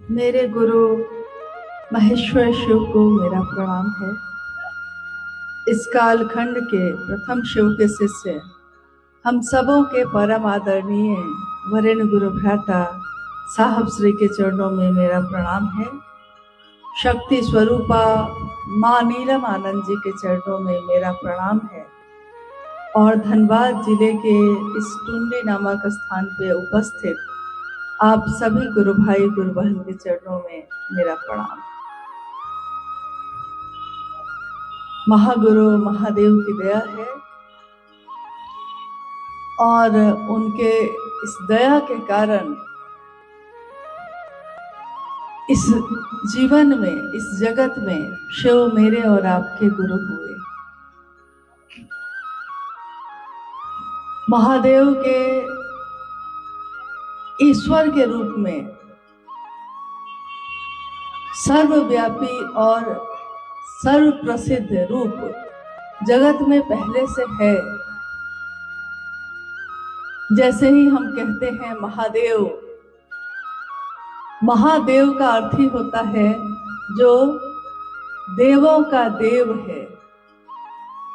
मेरे गुरु महेश्वर शिव को मेरा प्रणाम है। इस कालखंड के प्रथम शिव के शिष्य, हम सबों के परम आदरणीय वरेण्य गुरु भ्राता साहब श्री के चरणों में मेरा प्रणाम है। शक्ति स्वरूपा माँ नीलम आनंद जी के चरणों में मेरा प्रणाम है। और धनबाद जिले के इस टुंडी नामक स्थान पे उपस्थित आप सभी गुरु भाई गुरु बहन के चरणों में मेरा प्रणाम। महागुरु महादेव की दया है और उनके इस दया के कारण इस जीवन में, इस जगत में शिव मेरे और आपके गुरु हुए। महादेव के ईश्वर के रूप में सर्वव्यापी और सर्व प्रसिद्ध रूप जगत में पहले से है। जैसे ही हम कहते हैं महादेव, महादेव का अर्थ ही होता है जो देवों का देव है।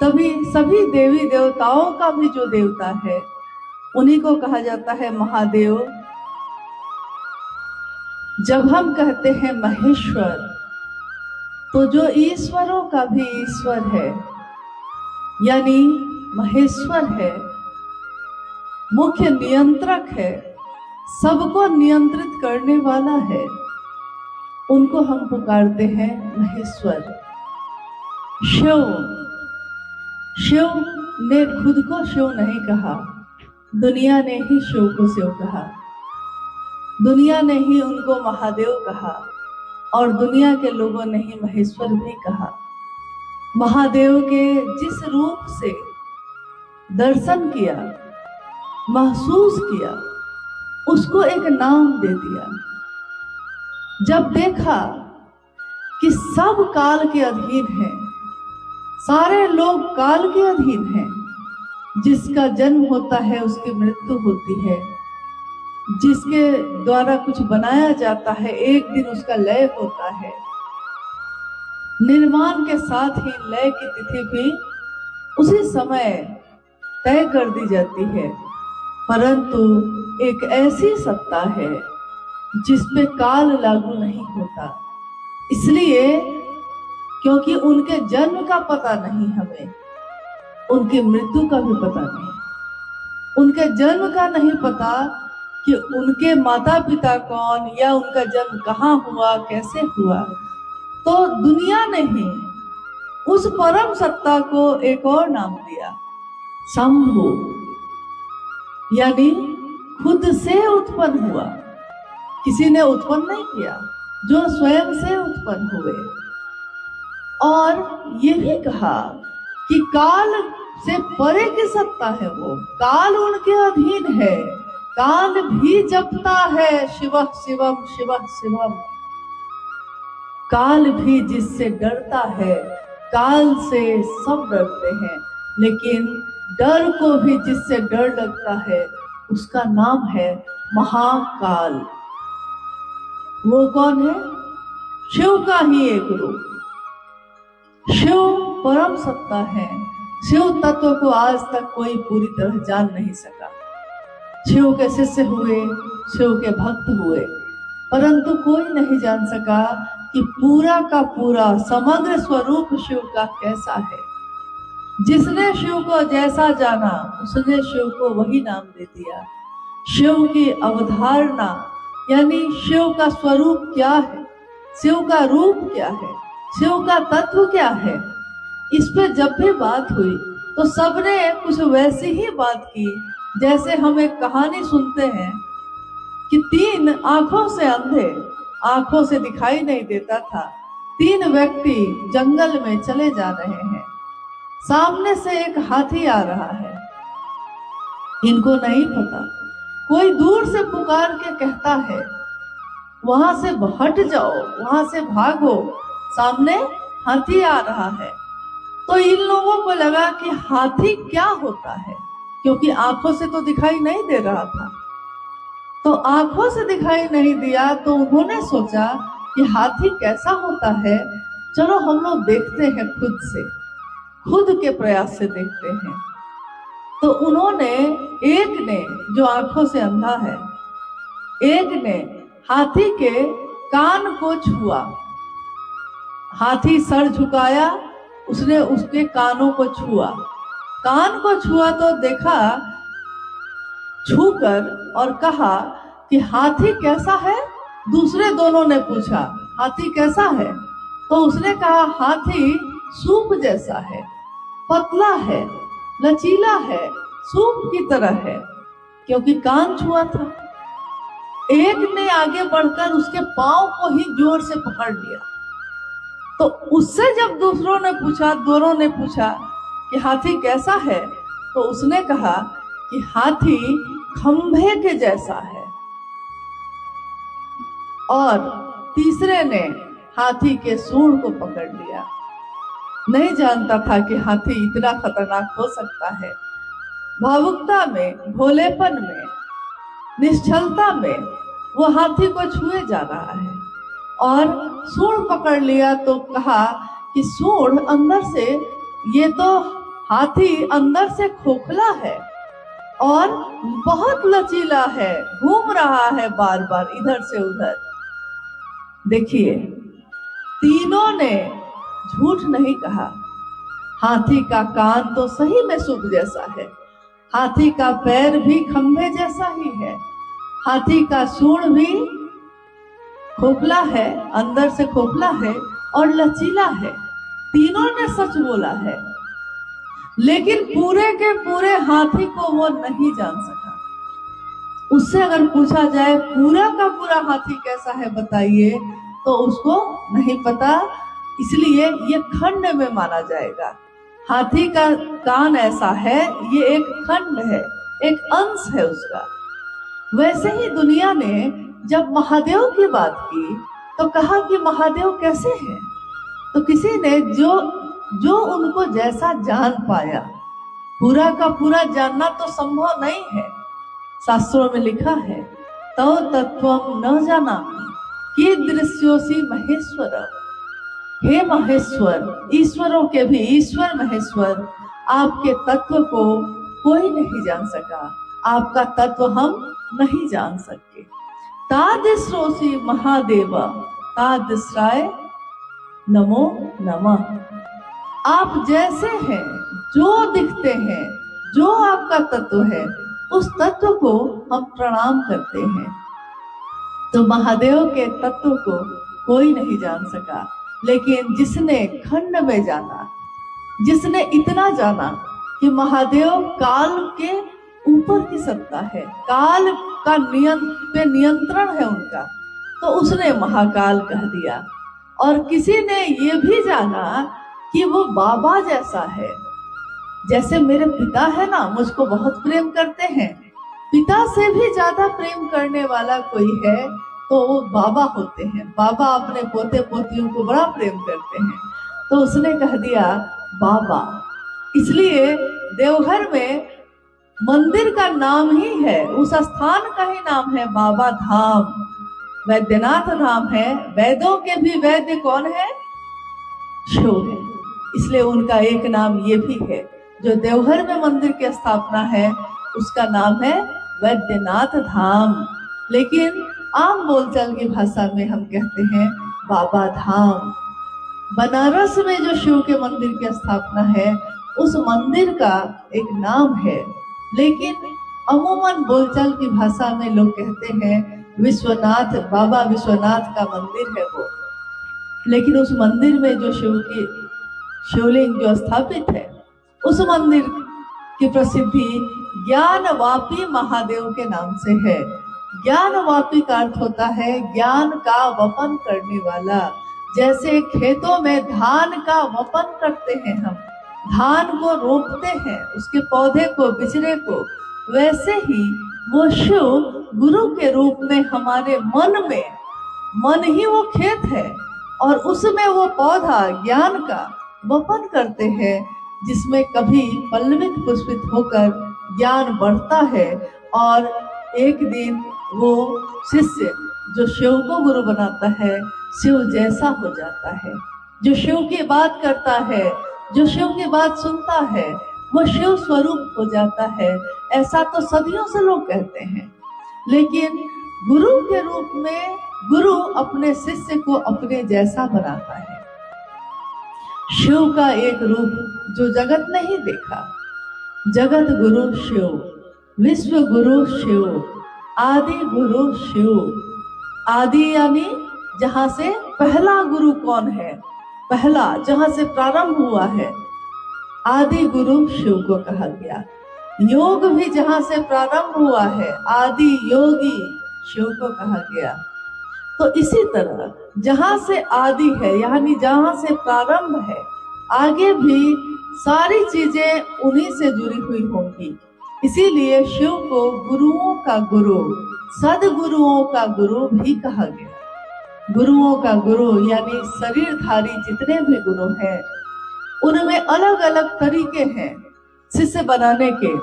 तभी सभी देवी देवताओं का भी जो देवता है उन्हीं को कहा जाता है महादेव। जब हम कहते हैं महेश्वर, तो जो ईश्वरों का भी ईश्वर है, यानी महेश्वर है, मुख्य नियंत्रक है, सबको नियंत्रित करने वाला है, उनको हम पुकारते हैं महेश्वर। शिव, शिव ने खुद को शिव नहीं कहा, दुनिया ने ही शिव को शिव कहा। दुनिया ने ही उनको महादेव कहा और दुनिया के लोगों ने ही महेश्वर भी कहा। महादेव के जिस रूप से दर्शन किया, महसूस किया, उसको एक नाम दे दिया। जब देखा कि सब काल के अधीन हैं, सारे लोग काल के अधीन हैं, जिसका जन्म होता है उसकी मृत्यु होती है, जिसके द्वारा कुछ बनाया जाता है एक दिन उसका लय होता है, निर्माण के साथ ही लय की तिथि भी उसी समय तय कर दी जाती है। परंतु एक ऐसी सत्ता है जिस पे काल लागू नहीं होता, इसलिए क्योंकि उनके जन्म का पता नहीं हमें, उनकी मृत्यु का भी पता नहीं। उनके जन्म का नहीं पता कि उनके माता पिता कौन या उनका जन्म कहाँ हुआ, कैसे हुआ, तो दुनिया ने ही उस परम सत्ता को एक और नाम दिया, शंभु, यानी खुद से उत्पन्न हुआ। किसी ने उत्पन्न नहीं किया, जो स्वयं से उत्पन्न हुए। और ये भी कहा कि काल से परे की सत्ता है वो, काल उनके अधीन है, काल भी जपता है शिवः शिवम शिवः शिवम। काल भी जिससे डरता है, काल से सब डरते हैं, लेकिन डर को भी जिससे डर लगता है उसका नाम है महाकाल। वो कौन है? शिव का ही एक रूप। शिव परम सत्ता है। शिव तत्व को आज तक कोई पूरी तरह जान नहीं सका। शिव के शिष्य हुए, शिव के भक्त हुए, परंतु कोई नहीं जान सका कि पूरा का पूरा समग्र स्वरूप शिव का कैसा है। जिसने शिव को जैसा जाना उसने शिव को वही नाम दे दिया। शिव की अवधारणा यानी शिव का स्वरूप क्या है, शिव का रूप क्या है, शिव का तत्व क्या है, इस पे जब भी बात हुई तो सबने कुछ वैसी ही बात की जैसे हम एक कहानी सुनते हैं कि 3 आंखों से अंधे, आंखों से दिखाई नहीं देता था, 3 व्यक्ति जंगल में चले जा रहे हैं। सामने से एक हाथी आ रहा है, इनको नहीं पता, कोई दूर से पुकार के कहता है वहां से हट जाओ, वहां से भागो, सामने हाथी आ रहा है। तो इन लोगों को लगा कि हाथी क्या होता है, क्योंकि आंखों से तो दिखाई नहीं दे रहा था। तो आंखों से दिखाई नहीं दिया, तो उन्होंने सोचा कि हाथी कैसा होता है, चलो हम लोग देखते हैं, खुद के प्रयास से देखते हैं। तो उन्होंने, एक ने जो आंखों से अंधा है, एक ने हाथी के कान को छुआ। हाथी सर झुकाया, उसने उसके कानों को छुआ। कान को छुआ तो देखा छूकर और कहा कि हाथी कैसा है। दूसरे दोनों ने पूछा हाथी कैसा है, तो उसने कहा हाथी सूप जैसा है, पतला है, लचीला है, सूप की तरह है, क्योंकि कान छुआ था। एक ने आगे बढ़कर उसके पांव को ही जोर से पकड़ लिया। तो उससे जब दोनों ने पूछा कि हाथी कैसा है, तो उसने कहा कि हाथी खंभे के जैसा है। और तीसरे ने हाथी के सूंड को पकड़ लिया। नहीं जानता था कि हाथी इतना खतरनाक हो सकता है। भावुकता में, भोलेपन में, निश्चलता में वो हाथी को छुए जा रहा है और सूंड पकड़ लिया। तो कहा कि सूंड अंदर से, ये तो हाथी अंदर से खोखला है और बहुत लचीला है, घूम रहा है बार बार इधर से उधर। देखिए, तीनों ने झूठ नहीं कहा। हाथी का कान तो सही में सूप जैसा है, हाथी का पैर भी खंभे जैसा ही है, हाथी का सूंड भी खोखला है, अंदर से खोखला है और लचीला है। तीनों ने सच बोला है, लेकिन पूरे के पूरे हाथी को वो नहीं जान सका। उससे अगर पूछा जाए पूरा का पूरा हाथी कैसा है बताइए, तो उसको नहीं पता, इसलिए ये खंड में माना जाएगा। हाथी का कान ऐसा है, ये एक खंड है, एक अंश है उसका। वैसे ही दुनिया ने जब महादेव की बात की तो कहा कि महादेव कैसे हैं, तो किसी ने जो उनको जैसा जान पाया, पूरा का पूरा जानना तो संभव नहीं है। शास्त्रों में लिखा है, तव तत्वम न जानामि कीदृश्योऽसि महेश्वर। हे महेश्वर, ईश्वरों के भी ईश्वर महेश्वर, आपके तत्व को कोई नहीं जान सका, आपका तत्व हम नहीं जान सके। तादृशोऽसि महादेव तादृशाय नमो नमः। आप जैसे हैं, जो दिखते हैं, जो आपका तत्व है, उस तत्व को हम प्रणाम करते हैं। तो महादेव के तत्व को कोई नहीं जान सका, लेकिन जिसने खंड में जाना, जिसने इतना जाना कि महादेव काल के ऊपर की सत्ता है, काल का नियंत्रण है उनका, तो उसने महाकाल कह दिया। और किसी ने ये भी जाना कि वो बाबा जैसा है। जैसे मेरे पिता है ना, मुझको बहुत प्रेम करते हैं, पिता से भी ज्यादा प्रेम करने वाला कोई है तो वो बाबा होते हैं। बाबा अपने पोते पोतियों को बड़ा प्रेम करते हैं, तो उसने कह दिया बाबा। इसलिए देवघर में मंदिर का नाम ही है, उस स्थान का ही नाम है बाबा धाम, वैद्यनाथ धाम है। वैद्यों के भी वैद्य कौन है? शिव है। इसलिए उनका एक नाम ये भी है। जो देवघर में मंदिर की स्थापना है उसका नाम है वैद्यनाथ धाम, लेकिन आम बोलचाल की भाषा में हम कहते हैं बाबा धाम। बनारस में जो शिव के मंदिर की स्थापना है, उस मंदिर का एक नाम है, लेकिन अमूमन बोलचाल की भाषा में लोग कहते हैं विश्वनाथ, बाबा विश्वनाथ का मंदिर है वो। लेकिन उस मंदिर में जो शिवलिंग जो स्थापित है, उस मंदिर की प्रसिद्धि ज्ञानवापी महादेव के नाम से है। ज्ञानवापी का अर्थ होता है ज्ञान का वपन करने वाला। जैसे खेतों में धान का वपन करते हैं, हम धान को रोपते हैं, उसके पौधे को, बिचड़े को, वैसे ही वो शिव गुरु के रूप में हमारे मन में, मन ही वो खेत है और उसमें वो पौधा ज्ञान का वपन करते हैं, जिसमें कभी पल्लवित पुष्पित होकर ज्ञान बढ़ता है और एक दिन वो शिष्य जो शिव को गुरु बनाता है शिव जैसा हो जाता है। जो शिव की बात करता है, जो शिव की बात सुनता है, वो शिव स्वरूप हो जाता है। ऐसा तो सदियों से लोग कहते हैं, लेकिन गुरु के रूप में गुरु अपने शिष्य को अपने जैसा बनाता है। शिव का एक रूप जो जगत ने ही देखा, जगत गुरु शिव, विश्व गुरु शिव, आदि गुरु शिव। आदि यानी जहां से पहला गुरु कौन है, पहला जहां से प्रारंभ हुआ है, आदि गुरु शिव को कहा गया। योग भी जहां से प्रारंभ हुआ है, आदि योगी शिव को कहा गया। तो इसी तरह जहां से आदि है यानी जहां से प्रारंभ है, आगे भी सारी चीजें उन्हीं से जुड़ी हुई होंगी। इसीलिए शिव को गुरुओं का गुरु, सदगुरुओं का गुरु भी कहा गया। गुरुओं का गुरु यानी शरीरधारी जितने भी गुरु हैं, उनमें अलग अलग तरीके हैं शिष्य बनाने के।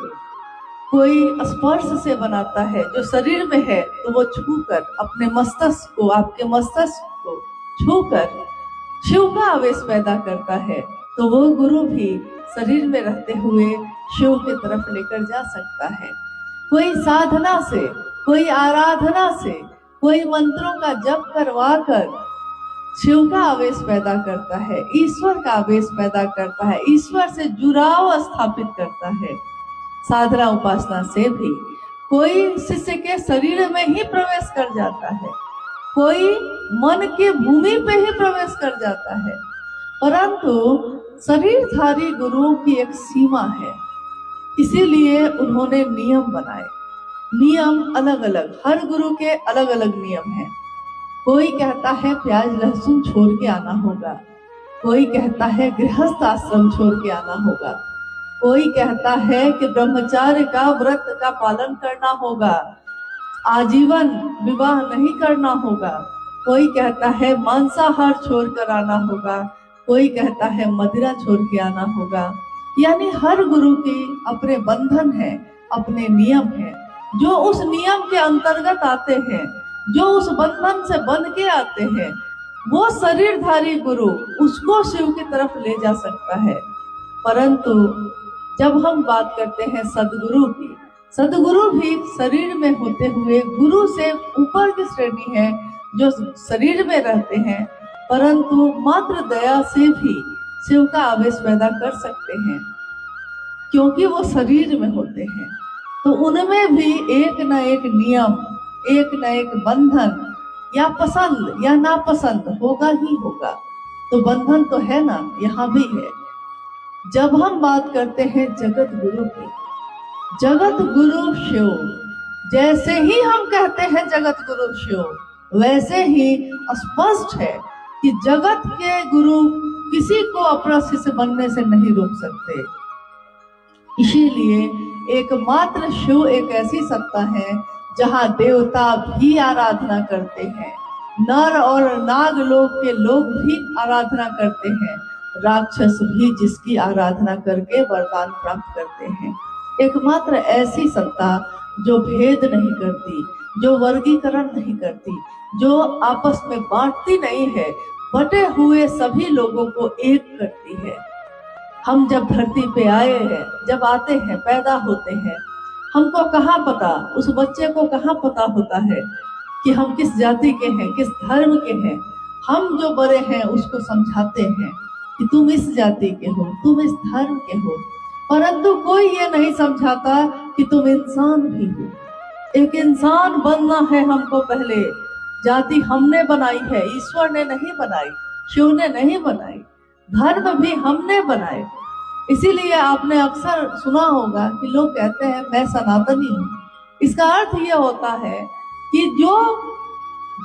कोई स्पर्श से बनाता है, जो शरीर में है तो वो छूकर अपने मस्तिष्क को, आपके मस्तिष्क को छूकर शिव का आवेश पैदा करता है, तो वो गुरु भी शरीर में रहते हुए शिव की तरफ लेकर जा सकता है। कोई साधना से, कोई आराधना से, कोई मंत्रों का जप करवा कर शिव का आवेश पैदा करता है, ईश्वर का आवेश पैदा करता है, ईश्वर से जुड़ाव स्थापित करता है। साधना उपासना से भी कोई शिष्य के शरीर में ही प्रवेश कर जाता है, कोई मन के भूमि पे ही प्रवेश कर जाता है, परंतु शरीरधारी गुरुओं की एक सीमा है। इसीलिए उन्होंने नियम बनाए। नियम अलग अलग, हर गुरु के अलग अलग नियम हैं। कोई कहता है प्याज लहसुन छोड़ के आना होगा, कोई कहता है गृहस्थ आश्रम छोड़ के आना होगा, कोई कहता है कि ब्रह्मचार्य का व्रत का पालन करना होगा, आजीवन विवाह नहीं करना होगा, कोई कहता है मांसाहार छोड़कर आना होगा, कोई कहता है मदिरा छोड़ के आना होगा। यानी हर गुरु के अपने बंधन है, अपने नियम है, जो उस नियम के अंतर्गत आते हैं, जो उस बंधन से बंध के आते हैं, वो शरीरधारी गुरु उसको शिव की तरफ ले जा सकता है। परंतु जब हम बात करते हैं सदगुरु की, सदगुरु भी शरीर में होते हुए गुरु से ऊपर की श्रेणी है, जो शरीर में रहते हैं परंतु मात्र दया से भी शिव का आवेश पैदा कर सकते हैं, क्योंकि वो शरीर में होते हैं। तो उनमें भी एक न एक नियम, एक न एक बंधन, या पसंद या नापसंद होगा ही होगा। तो बंधन तो है ना, यहाँ भी है। जब हम बात करते हैं जगत गुरु की, जगत गुरु शिव, जैसे ही हम कहते हैं जगत गुरु शिव, वैसे ही स्पष्ट है कि जगत के गुरु किसी को अपना शिष्य बनने से नहीं रोक सकते। इसीलिए एकमात्र शिव एक ऐसी सत्ता है जहां देवता भी आराधना करते हैं, नर और नाग लोग के लोग भी आराधना करते हैं, राक्षस भी जिसकी आराधना करके वरदान प्राप्त करते हैं। एकमात्र ऐसी सत्ता जो भेद नहीं करती, जो वर्गीकरण नहीं करती, जो आपस में बांटती नहीं है, बटे हुए सभी लोगों को एक करती है। हम जब धरती पे आए हैं, जब आते हैं, पैदा होते हैं, हमको कहाँ पता, उस बच्चे को कहाँ पता होता है कि हम किस जाति के हैं, किस धर्म के हैं। हम जो बड़े हैं उसको समझाते हैं कि तुम इस जाति के हो, तुम इस धर्म के हो, परंतु कोई ये नहीं समझाता कि तुम इंसान भी हो। एक इंसान बनना है हमको पहले। जाति हमने बनाई है, ईश्वर ने नहीं बनाई, शिव ने नहीं बनाई, धर्म भी हमने बनाए। इसीलिए आपने अक्सर सुना होगा कि लोग कहते हैं मैं सनातनी हूँ। इसका अर्थ यह होता है कि जो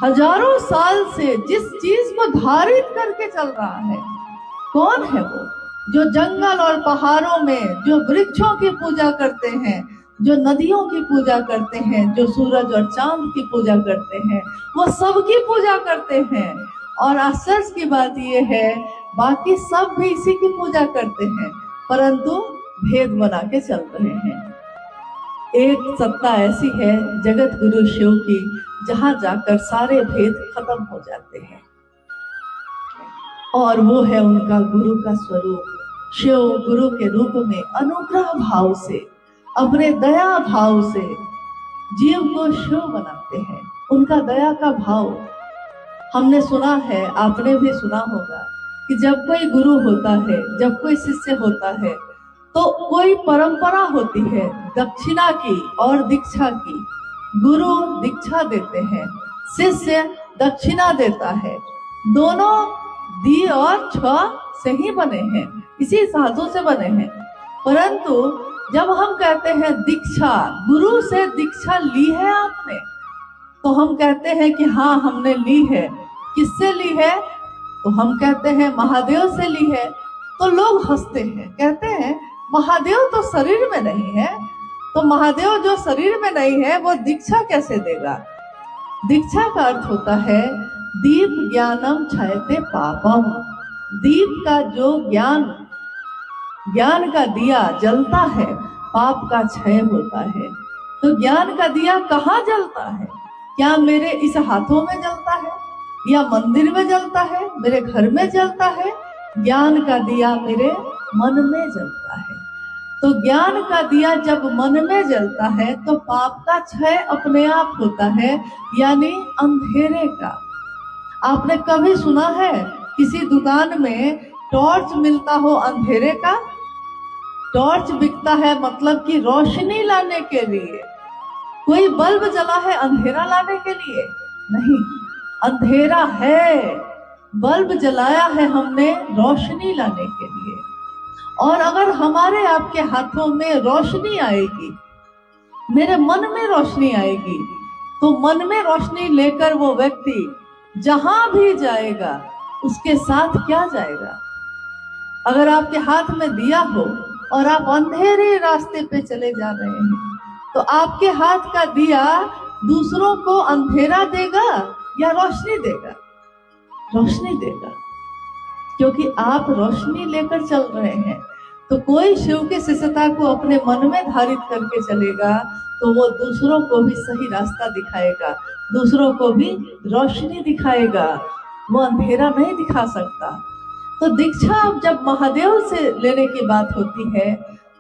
हजारों साल से जिस चीज को धारित करके चल रहा है, कौन है वो? जो जंगल और पहाड़ों में जो वृक्षों की पूजा करते हैं, जो नदियों की पूजा करते हैं, जो सूरज और चांद की पूजा करते हैं, वो सबकी पूजा करते हैं। और आश्चर्य की बात यह है, बाकी सब भी इसी की पूजा करते हैं, परंतु भेद बना के चल रहे हैं। एक सत्ता ऐसी है जगत गुरु शिव की, जहां जाकर सारे भेद खत्म हो जाते हैं, और वो है उनका गुरु का स्वरूप। शिव गुरु के रूप में अनुग्रह भाव से, अपने दया भाव से जीव को शिव बनाते हैं। उनका दया का भाव, हमने सुना है, आपने भी सुना होगा कि जब कोई गुरु होता है, जब कोई शिष्य होता है, तो कोई परंपरा होती है दक्षिणा की और दीक्षा की। गुरु दीक्षा देते हैं, शिष्य दक्षिणा देता है। दोनों दी और छ से ही बने हैं, इसी धातु से बने हैं। परंतु जब हम कहते हैं दीक्षा, गुरु से दीक्षा ली है आपने, तो हम कहते हैं कि हाँ हमने ली है। किससे ली है? तो हम कहते हैं महादेव से ली है। तो लोग हंसते हैं, कहते हैं महादेव तो शरीर में नहीं है, तो महादेव जो शरीर में नहीं है वो दीक्षा कैसे देगा? दीक्षा का अर्थ होता है दीप ज्ञानम छायते पापम। दीप का जो ज्ञान का दिया जलता है, पाप का क्षय होता है। तो ज्ञान का दिया कहाँ जलता है? क्या मेरे इस हाथों में जलता है, या मंदिर में जलता है, मेरे घर में जलता है? ज्ञान का दिया मेरे मन में जलता है। तो ज्ञान का दिया जब मन में जलता है तो पाप का क्षय अपने आप होता है, यानी अंधेरे का। आपने कभी सुना है किसी दुकान में टॉर्च मिलता हो अंधेरे का? टॉर्च बिकता है मतलब कि रोशनी लाने के लिए। कोई बल्ब जला है अंधेरा लाने के लिए? नहीं, अंधेरा है, बल्ब जलाया है हमने रोशनी लाने के लिए। और अगर हमारे आपके हाथों में रोशनी आएगी, मेरे मन में रोशनी आएगी, तो मन में रोशनी लेकर वो व्यक्ति जहां भी जाएगा उसके साथ क्या जाएगा? अगर आपके हाथ में दिया हो और आप अंधेरे रास्ते पे चले जा रहे हैं, तो आपके हाथ का दिया दूसरों को अंधेरा देगा या रोशनी देगा? रोशनी देगा, क्योंकि आप रोशनी लेकर चल रहे हैं। तो कोई शिव की शिष्यता को अपने मन में धारित करके चलेगा तो वो दूसरों को भी सही रास्ता दिखाएगा, दूसरों को भी रोशनी दिखाएगा, वो अंधेरा नहीं दिखा सकता। तो दीक्षा जब महादेव से लेने की बात होती है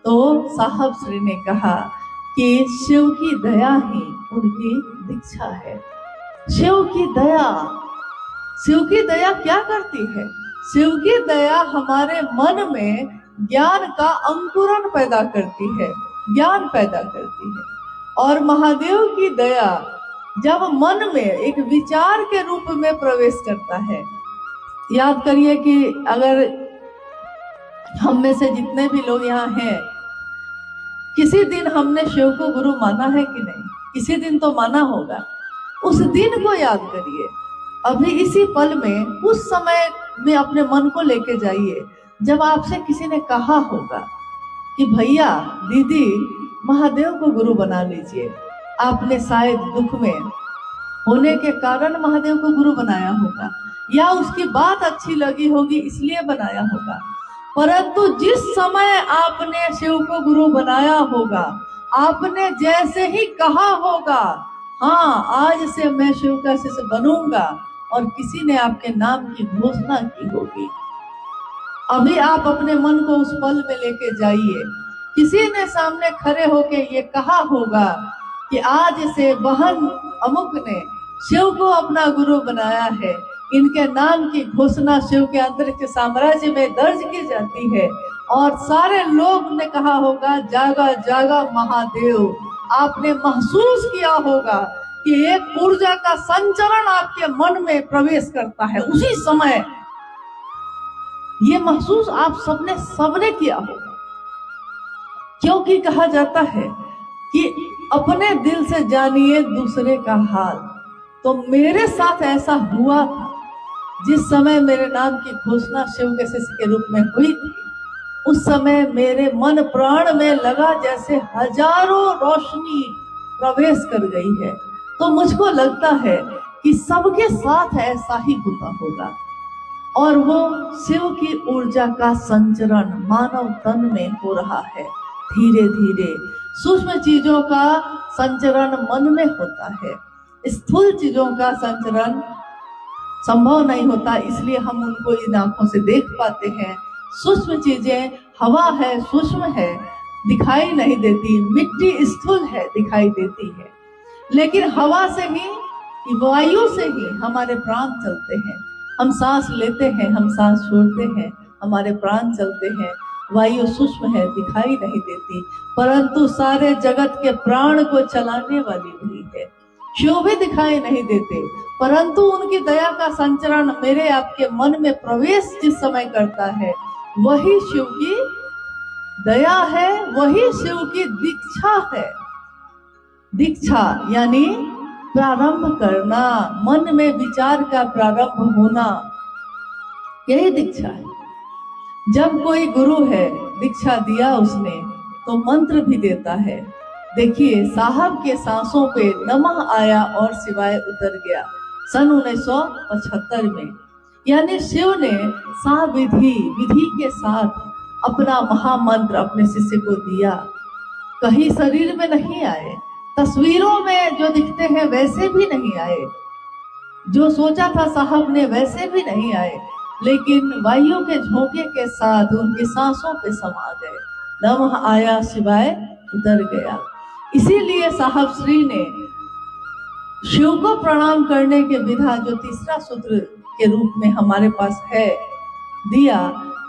तो साहब श्री ने कहा कि शिव की दया ही उनकी दीक्षा है। शिव की दया क्या करती है? शिव की दया हमारे मन में ज्ञान का अंकुरण पैदा करती है, ज्ञान पैदा करती है। और महादेव की दया जब मन में एक विचार के रूप में प्रवेश करता है, याद करिए कि अगर हम में से जितने भी लोग यहाँ हैं, किसी दिन हमने शिव को गुरु माना है कि नहीं? किसी दिन तो माना होगा। उस दिन को याद करिए, अभी इसी पल में, उस समय में अपने मन को लेके जाइए जब आपसे किसी ने कहा होगा कि भैया दीदी महादेव को गुरु बना लीजिए। आपने शायद दुख में होने के कारण महादेव को गुरु बनाया होगा, या उसकी बात अच्छी लगी होगी इसलिए बनाया होगा। परंतु जिस समय आपने शिव को गुरु बनाया होगा, आपने जैसे ही कहा होगा हाँ आज से मैं शिव का शिष्य बनूंगा, और किसी ने आपके नाम की घोषणा की होगी, अभी आप अपने मन को उस पल में लेके जाइए। किसी ने सामने खड़े होके ये कहा होगा कि आज से बहन अमुक ने शिव को अपना गुरु बनाया है, इनके नाम की घोषणा शिव के अंतरिक्ष साम्राज्य में दर्ज की जाती है, और सारे लोग ने कहा होगा जागा जागा महादेव। आपने महसूस किया होगा कि एक ऊर्जा का संचरण आपके मन में प्रवेश करता है उसी समय। ये महसूस आप सबने किया होगा, क्योंकि कहा जाता है कि अपने दिल से जानिए दूसरे का हाल। तो मेरे साथ ऐसा हुआ था, जिस समय मेरे नाम की घोषणा शिव के शिष्य के रूप में हुई थी, उस समय मेरे मन प्राण में लगा जैसे हजारों रोशनी प्रवेश कर गई है। तो मुझको लगता है कि सबके साथ ऐसा ही होता होगा, और वो शिव की ऊर्जा का संचरण मानव तन में हो रहा है। धीरे धीरे। सूक्ष्म चीजों का संचरण मन में होता है, स्थूल चीजों का संचरण संभव नहीं होता, इसलिए हम उनको इन आंखों से देख पाते हैं। सूक्ष्म चीजें, हवा है सूक्ष्म है, दिखाई नहीं देती, मिट्टी स्थूल है, दिखाई देती है, लेकिन हवा से ही, वायु से ही हमारे प्राण चलते हैं। हम सांस लेते हैं, हम सांस छोड़ते हैं, हमारे प्राण चलते हैं। वायु सूक्ष्म है, दिखाई नहीं देती, परंतु सारे जगत के प्राण को चलाने वाली वही है। शिव भी दिखाई नहीं देते, परंतु उनकी दया का संचरण मेरे आपके मन में प्रवेश जिस समय करता है, वही शिव की दया है, वही शिव की दीक्षा है। दीक्षा यानी प्रारंभ करना, मन में विचार का प्रारंभ होना, यही दीक्षा है। जब कोई गुरु है, दीक्षा दिया उसने, तो मंत्र भी देता है। देखिए, साहब के सांसों पे नमः आया और शिवाय उतर गया सन 1975 में। यानी शिव ने विधि के साथ अपना महामंत्र अपने शिष्य को दिया। कहीं शरीर में नहीं आए, तस्वीरों में जो दिखते हैं वैसे भी नहीं आए, जो सोचा था साहब ने वैसे भी नहीं आए, लेकिन वायु के झोंके के साथ उनकी सांसों पे समा गए। नमः आया शिवाय उतर गया। इसीलिए साहब श्री ने शिव को प्रणाम करने के विधा जो तीसरा सूत्र के रूप में हमारे पास है दिया,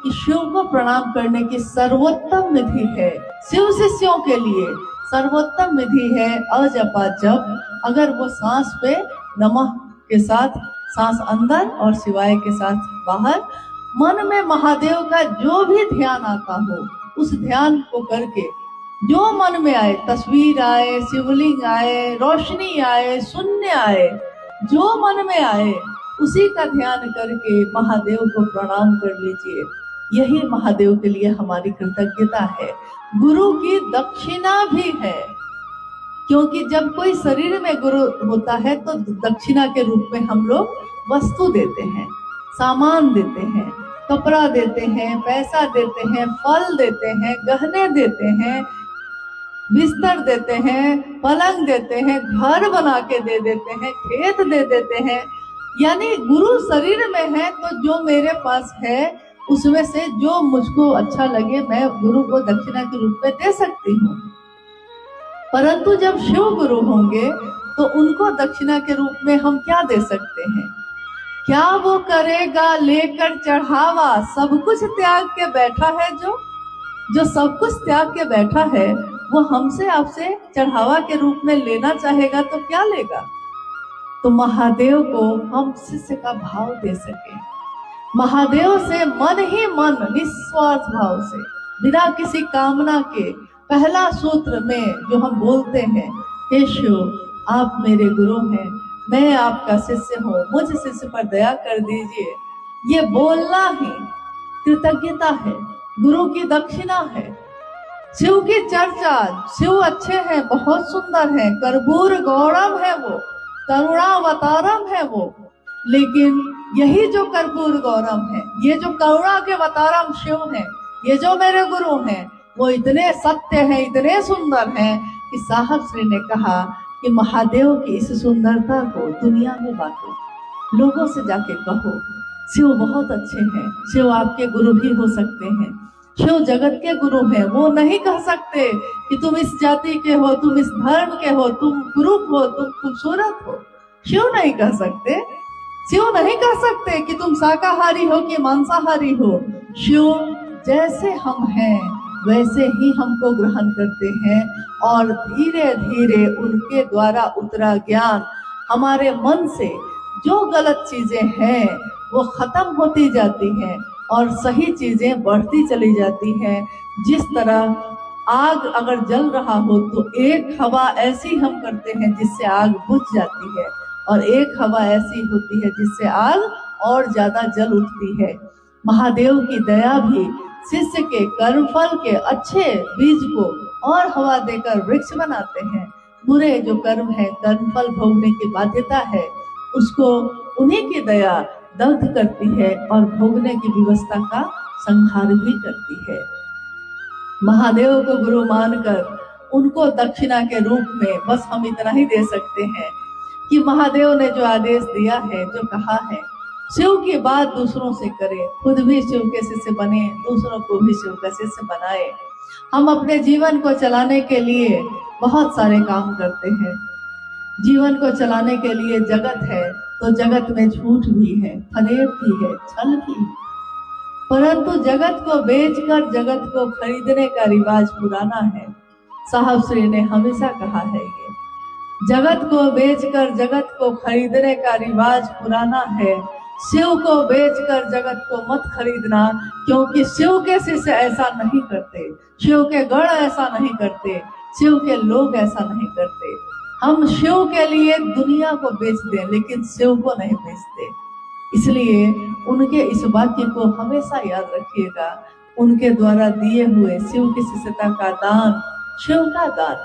कि शिव को प्रणाम करने की सर्वोत्तम विधि है, शिव शिष्यों के लिए सर्वोत्तम विधि है अजपा जप। अगर वो सांस पे नमः के साथ सांस अंदर और शिवाय के साथ बाहर, मन में महादेव का जो भी ध्यान आता हो उस ध्यान को करके, जो मन में आए, तस्वीर आए, शिवलिंग आए, रोशनी आए, शून्य आए, जो मन में आए उसी का ध्यान करके महादेव को प्रणाम कर लीजिए। यही महादेव के लिए हमारी कृतज्ञता है। गुरु की दक्षिणा भी है, क्योंकि जब कोई शरीर में गुरु होता है तो दक्षिणा के रूप में हम लोग वस्तु देते हैं, सामान देते हैं, कपड़ा देते हैं, पैसा देते हैं, फल देते हैं, गहने देते हैं, बिस्तर देते हैं, पलंग देते हैं, घर बना के दे देते हैं, खेत दे देते हैं। यानी गुरु शरीर में है तो जो मेरे पास है उसमें से जो मुझको अच्छा लगे मैं गुरु को दक्षिणा के रूप में दे सकती हूँ। परंतु जब शिव गुरु होंगे तो उनको दक्षिणा के रूप में हम क्या दे सकते हैं? क्या वो करेगा लेकर चढ़ावा, सब कुछ त्याग के बैठा है, जो सब कुछ त्याग के बैठा है वो हमसे आपसे चढ़ावा के रूप में लेना चाहेगा तो क्या लेगा? तो महादेव को हम शिष्य का भाव दे सके, महादेव से मन ही मन निस्वार्थ भाव से, बिना किसी कामना के, पहला सूत्र में जो हम बोलते हैं, हे शिव आप मेरे गुरु हैं, मैं आपका शिष्य हूँ, मुझ शिष्य पर दया कर दीजिए, ये बोलना ही कृतज्ञता है, गुरु की दक्षिणा है। शिव की चर्चा, शिव अच्छे हैं, बहुत सुंदर हैं, कर्पूर गौरम है वो, करुणावतारम है वो, लेकिन यही जो कर्पूर गौरम है, ये जो करुणा के अवतारम शिव हैं, ये जो मेरे गुरु हैं, वो इतने सत्य हैं, इतने सुंदर हैं कि साहब श्री ने कहा कि महादेव की इस सुंदरता को दुनिया में बांटो, लोगों से जाके कहो शिव बहुत अच्छे हैं, शिव आपके गुरु भी हो सकते हैं, शिव जगत के गुरु हैं। वो नहीं कह सकते कि तुम इस जाति के हो, तुम इस धर्म के हो, तुम कुरूप हो, तुम खूबसूरत हो, शिव नहीं कह सकते। शिव नहीं कह सकते कि तुम शाकाहारी हो कि मांसाहारी हो। शिव जैसे हम हैं वैसे ही हमको ग्रहण करते हैं और धीरे धीरे उनके द्वारा उतरा ज्ञान हमारे मन से जो गलत चीजें हैं वो खत्म होती जाती हैं और सही चीजें बढ़ती चली जाती हैं। जिस तरह आग अगर जल रहा हो तो एक हवा ऐसी हम करते हैं जिससे आग बुझ जाती है और एक हवा ऐसी होती है जिससे आग और ज्यादा जल उठती है। महादेव की दया भी शिष्य के कर्मफल के अच्छे बीज को और हवा देकर वृक्ष बनाते हैं। बुरे जो कर्म है, कर्मफल भोगने की बाध्यता है, उसको उन्हीं की दया दग्ध करती है और भोगने की व्यवस्था का संहार भी करती है। महादेव को गुरु मानकर उनको दक्षिणा के रूप में बस हम इतना ही दे सकते हैं कि महादेव ने जो आदेश दिया है, जो कहा है, शिव की बात दूसरों से करें, खुद भी शिव के शिष्य बने, दूसरों को भी शिव का शिष्य बनाए। हम अपने जीवन को चलाने के लिए बहुत सारे काम करते हैं। जीवन को चलाने के लिए जगत है, तो जगत में झूठ भी है, फरेब भी है, छल भी है। परंतु जगत को बेचकर जगत को खरीदने का रिवाज पुराना है। साहब श्री ने हमेशा कहा है, ये जगत को बेचकर जगत को खरीदने का रिवाज पुराना है। शिव को बेचकर जगत को मत खरीदना, क्योंकि शिव के शिष्य ऐसा नहीं करते, शिव के गण ऐसा नहीं करते, शिव के लोग ऐसा नहीं करते। हम शिव के लिए दुनिया को बेच दें, लेकिन शिव को नहीं बेचते। इसलिए उनके इस वाक्य को हमेशा याद रखिएगा। उनके द्वारा दिए हुए शिव की शिष्यता का दान शिव का दान,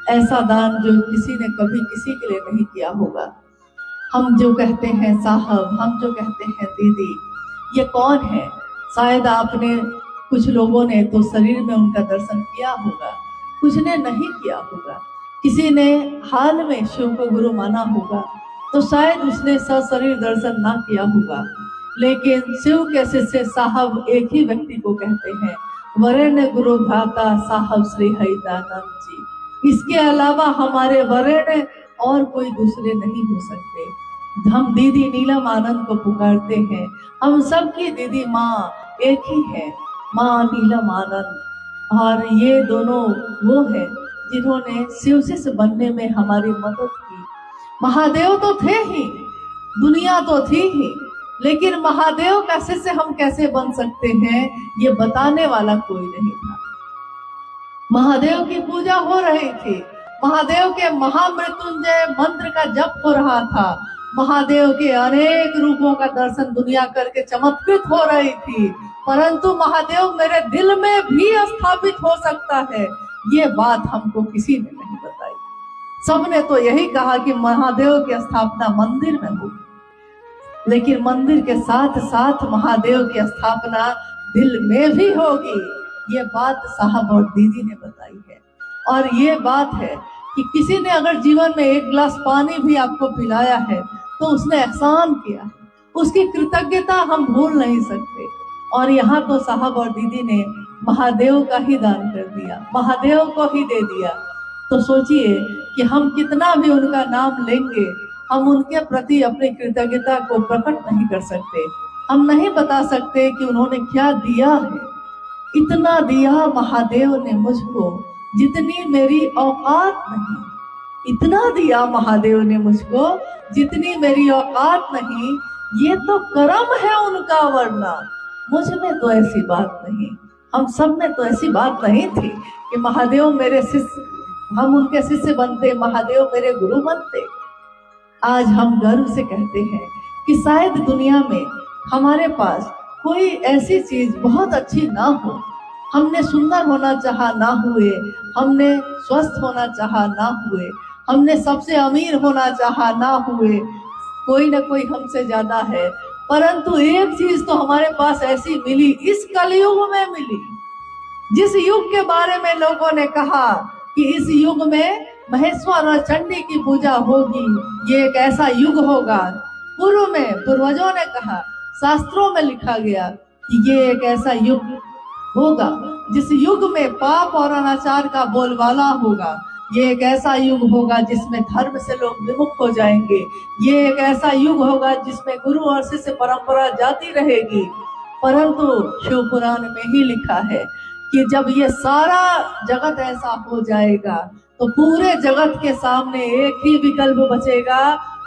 ऐसा दान जो किसी ने कभी किसी के लिए नहीं किया होगा। हम जो कहते हैं साहब, हम जो कहते हैं दीदी, ये कौन है? शायद आपने, कुछ लोगों ने तो शरीर में उनका दर्शन किया होगा, कुछ ने नहीं किया होगा। किसी ने हाल में शिव को गुरु माना होगा, तो शायद उसने सशरीर दर्शन ना किया होगा। लेकिन शिव के शिष्य साहब एक ही व्यक्ति को कहते हैं, वरेण्य गुरु भ्राता साहब श्री हरिदानंद जी। इसके अलावा हमारे वरेण्य और कोई दूसरे नहीं हो सकते। हम दीदी नीलम आनंद को पुकारते हैं। हम सबकी दीदी माँ एक ही है, माँ नीलम आनंद। और ये दोनों वो हैं जिन्होंने शिव शिष्य बनने में हमारी मदद की। महादेव तो थे ही, दुनिया तो थी ही, लेकिन महादेव का शिष्य हम कैसे बन सकते हैं, ये बताने वाला कोई नहीं था। महादेव की पूजा हो रही थी, महादेव के महामृत्युंजय मंत्र का जप हो रहा था, महादेव के अनेक रूपों का दर्शन दुनिया करके चमत्कृत हो रही थी। परंतु महादेव मेरे दिल में भी स्थापित हो सकता है, ये बात हमको किसी ने नहीं बताई। सबने तो यही कहा कि महादेव की स्थापना मंदिर में होगी, लेकिन मंदिर के साथ साथ महादेव की स्थापना दिल में भी होगी, ये बात साहब और दीदी ने बताई है। और ये बात है कि किसी ने अगर जीवन में एक गिलास पानी भी आपको पिलाया है, तो उसने एहसान किया है, उसकी कृतज्ञता हम भूल नहीं सकते। और यहाँ तो साहब और दीदी ने महादेव का ही दान कर दिया, महादेव को ही दे दिया। तो सोचिए कि हम कितना भी उनका नाम लेंगे, हम उनके प्रति अपनी कृतज्ञता को प्रकट नहीं कर सकते। हम नहीं बता सकते कि उन्होंने क्या दिया है। इतना दिया महादेव ने मुझको जितनी मेरी औकात नहीं, इतना दिया महादेव ने मुझको जितनी मेरी औकात नहीं। ये तो कर्म है उनका, वरना मुझ में तो ऐसी बात नहीं, हम सब में तो ऐसी बात नहीं थी कि महादेव मेरे शिष्य, हम उनके शिष्य बनते, महादेव मेरे गुरु बनते। आज हम गर्व से कहते हैं कि शायद दुनिया में हमारे पास कोई ऐसी चीज बहुत अच्छी ना हो, हमने सुंदर होना चाहा ना हुए, हमने स्वस्थ होना चाहा ना हुए, हमने सबसे अमीर होना चाहा ना हुए, कोई ना कोई हमसे ज्यादा है। परंतु एक चीज तो हमारे पास ऐसी मिली, इस कलयुग में मिली, जिस युग के बारे में लोगों ने कहा कि इस युग में महेश्वर और चंडी की पूजा होगी, ये एक ऐसा युग होगा। पूर्व में पूर्वजों ने कहा, शास्त्रों में लिखा गया कि ये एक ऐसा युग होगा जिस युग में पाप और अनाचार का बोलबाला होगा। ये एक ऐसा युग होगा जिसमें धर्म से लोग विमुख हो जाएंगे। ये एक ऐसा युग होगा जिसमें गुरु और शिष्य परंपरा जाती रहेगी। परंतु शिव पुराण में ही लिखा है कि जब ये सारा जगत ऐसा हो जाएगा, तो पूरे जगत के सामने एक ही विकल्प बचेगा,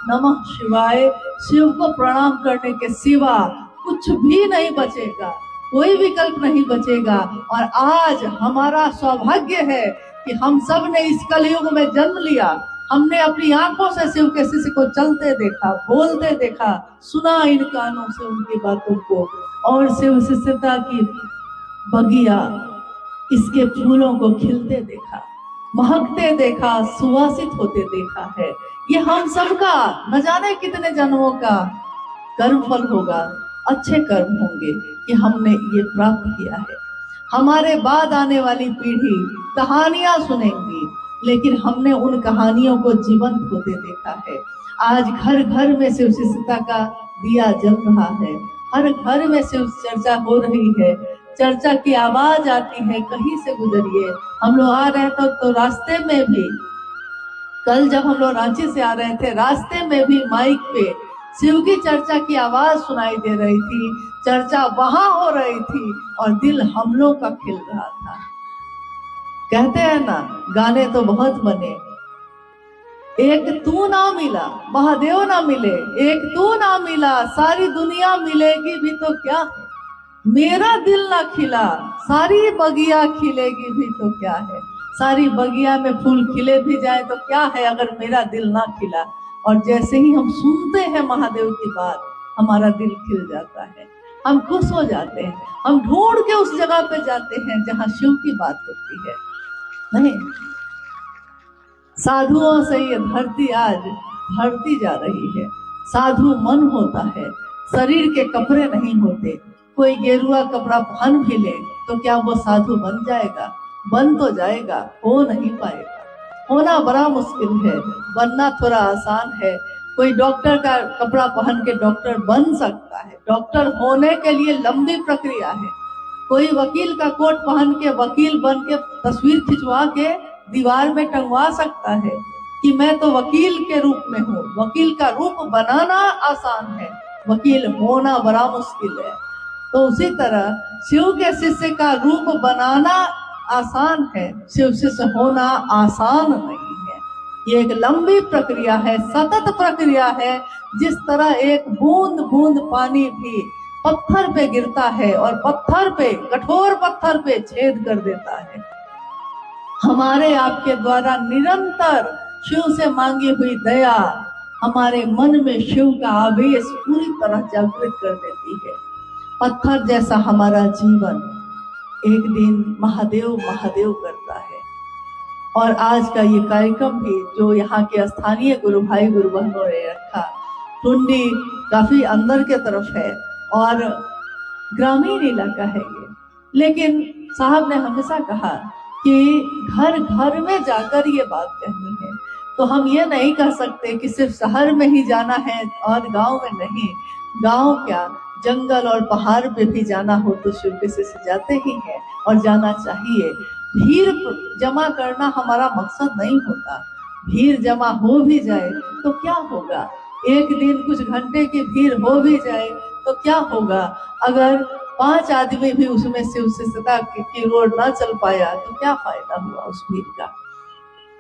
नमः शिवाय। शिव को प्रणाम करने के सिवा कुछ भी नहीं बचेगा, कोई विकल्प नहीं बचेगा। और आज हमारा सौभाग्य है कि हम सब ने इस कलयुग में जन्म लिया। हमने अपनी आंखों से शिव के शिष्य को चलते देखा, बोलते देखा, सुना इन कानों से उनकी बातों को, और शिव शिष्यता की बगिया, इसके फूलों को खिलते देखा, महकते देखा, सुवासित होते देखा है। ये हम सबका न जाने कितने जन्मों का कर्म फल होगा, अच्छे कर्म होंगे कि हमने ये प्राप्त किया है। हमारे बाद आने वाली पीढ़ी कहानियां सुनेंगी, लेकिन हमने उन कहानियों को जीवंत होते देखा है। आज घर घर में शिव शिष्यता का दिया जल रहा है, हर घर में शिव चर्चा हो रही है, चर्चा की आवाज आती है, कहीं से गुजरिए। हम लोग आ रहे थे तो रास्ते में भी, कल जब हम लोग रांची से आ रहे थे, रास्ते में भी माइक पे शिव की चर्चा की आवाज सुनाई दे रही थी, चर्चा वहां हो रही थी और दिल हम लोग का खिल रहा था। कहते हैं ना, गाने तो बहुत बने, एक तू ना मिला महादेव ना मिले, एक तू ना मिला सारी दुनिया मिलेगी भी तो क्या है, मेरा दिल ना खिला सारी बगिया खिलेगी भी तो क्या है। सारी बगिया में फूल खिले भी जाए तो क्या है अगर मेरा दिल ना खिला। और जैसे ही हम सुनते हैं महादेव की बात, हमारा दिल खिल जाता है, हम खुश हो जाते हैं, हम ढूंढ के उस जगह पे जाते हैं जहाँ शिव की बात होती है। नहीं, साधुओं से ये धरती आज भरती जा रही है। साधु मन होता है, शरीर के कपड़े नहीं होते। कोई गेरुआ कपड़ा पहन भी ले तो क्या वो साधु बन जाएगा? बन तो जाएगा, हो नहीं पाएगा। होना बड़ा मुश्किल है, बनना थोड़ा आसान है। कोई डॉक्टर का कपड़ा पहन के डॉक्टर बन सकता है, डॉक्टर होने के लिए लंबी प्रक्रिया है। कोई वकील का कोट पहन के वकील बन के तस्वीर खिंचवा के दीवार में टंगवा सकता है कि मैं तो वकील के रूप में हूँ। वकील का रूप बनाना आसान है, वकील होना बड़ा मुश्किल है। तो उसी तरह शिव के शिष्य का रूप बनाना आसान है, शिव शिष्य होना आसान नहीं है। ये एक लंबी प्रक्रिया है, सतत प्रक्रिया है। जिस तरह एक बूंद बूंद पानी भी पत्थर पे गिरता है और पत्थर पे, कठोर पत्थर पे छेद कर देता है, हमारे आपके द्वारा निरंतर शिव से मांगी हुई दया हमारे मन में शिव का आवेश पूरी तरह जागृत कर देती है। पत्थर जैसा हमारा जीवन एक दिन महादेव महादेव करता है। और आज का ये कार्यक्रम भी जो यहाँ के स्थानीय गुरु भाई गुरु बहनों ने रखा, टुंडी काफी अंदर के तरफ है और ग्रामीण इलाका है ये, लेकिन साहब ने हमेशा कहा कि घर घर में जाकर ये बात कहनी है। तो हम ये नहीं कह सकते कि सिर्फ शहर में ही जाना है और गांव में नहीं। गांव क्या, जंगल और पहाड़ पे भी जाना हो तो शिव के शिष्य जाते ही हैं और जाना चाहिए। भीड़ जमा करना हमारा मकसद नहीं होता। भीड़ जमा हो भी जाए तो क्या होगा, एक दिन कुछ घंटे की भीड़ हो भी जाए तो क्या होगा। अगर 5 आदमी भी उसमें शिव शिष्यता की ओर ना चल पाया तो क्या फायदा हुआ उस भीड़ का।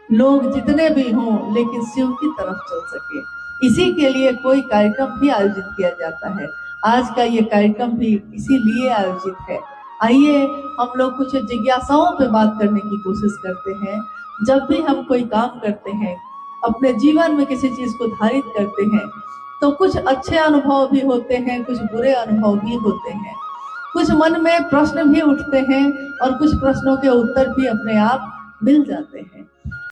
लोग जितने भी हों लेकिन शिव की तरफ चल सके, इसी के लिए कोई कार्यक्रम भी आयोजित किया जाता है। आज का ये कार्यक्रम भी इसीलिए आयोजित है। आइए हम लोग कुछ जिज्ञासाओं पे बात करने की कोशिश करते हैं। जब भी हम कोई काम करते हैं, अपने जीवन में किसी चीज को धारित करते हैं, तो कुछ अच्छे अनुभव भी होते हैं, कुछ बुरे अनुभव भी होते हैं। कुछ मन में प्रश्न भी उठते हैं और कुछ प्रश्नों के उत्तर भी अपने आप मिल जाते हैं।